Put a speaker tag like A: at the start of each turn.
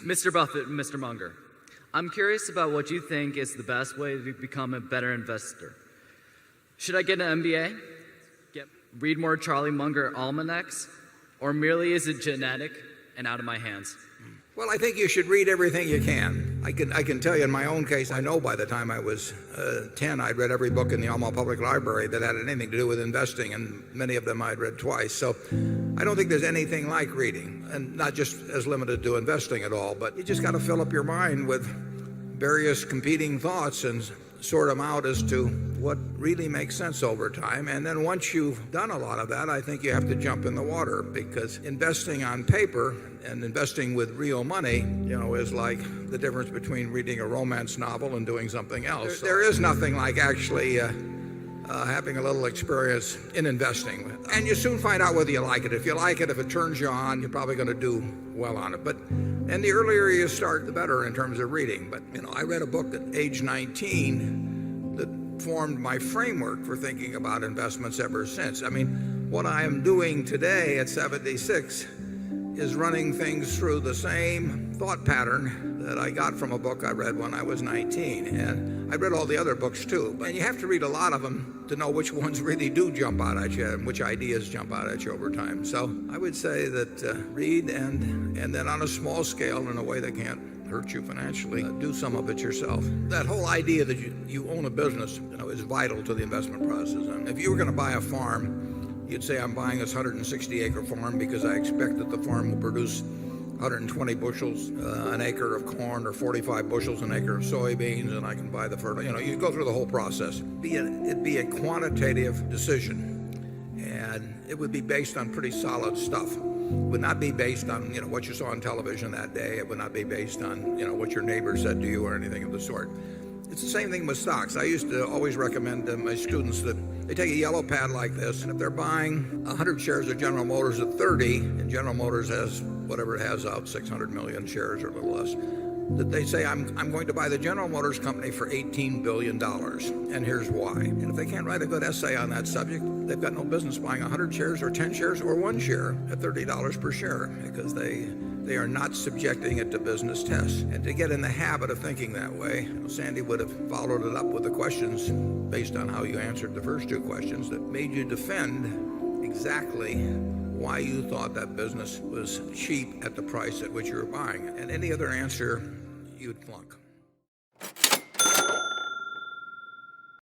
A: Mr. Buffett and Mr. Munger, I'm curious about what you think is the best way to become a better investor. Should I get an MBA? Read more Charlie Munger almanacs? Or merely is it genetic and out of my hands?
B: Well, I think you should read everything you can. I can tell you in my own case, I know by the time I was 10, I'd read every book in the Alma Public Library that had anything to do with investing, and many of them I'd read twice. So I don't think there's anything like reading, and not just as limited to investing at all, but you just got to fill up your mind with various competing thoughts and sort them out as to what really makes sense over time. And then once you've done a lot of that, I think you have to jump in the water, because investing on paper and investing with real money, is like the difference between reading a romance novel and doing something else. There is nothing like actually having a little experience in investing. And you soon find out whether you like it. If you like it, if it turns you on, you're probably going to do well on it. And the earlier you start, the better in terms of reading. But, I read a book at age 19 that formed my framework for thinking about investments ever since. I mean, what I am doing today at 76 is running things through the same thought pattern that I got from a book I read when I was 19. And I read all the other books too. And you have to read a lot of them to know which ones really do jump out at you and which ideas jump out at you over time. So I would say that read and then on a small scale in a way that can't hurt you financially, do some of it yourself. That whole idea that you own a business is vital to the investment process. And if you were going to buy a farm, you'd say, I'm buying this 160-acre farm because I expect that the farm will produce 120 bushels an acre of corn, or 45 bushels an acre of soybeans, and I can buy the fertilizer. You go through the whole process. It'd be a quantitative decision, and it would be based on pretty solid stuff. It would not be based on what you saw on television that day. It would not be based on what your neighbor said to you or anything of the sort. It's the same thing with stocks. I used to always recommend to my students that they take a yellow pad like this, and if they're buying 100 shares of General Motors at 30, and General Motors has whatever it has out, 600 million shares or a little less, that they say, I'm going to buy the General Motors company for $18 billion, and here's why. And if they can't write a good essay on that subject, they've got no business buying 100 shares or 10 shares or 1 share at $30 per share, because they are not subjecting it to business tests. And to get in the habit of thinking that way, Sandy would have followed it up with the questions based on how you answered the first two questions that made you defend exactly why you thought that business was cheap at the price at which you were buying it. And any other answer, you'd flunk.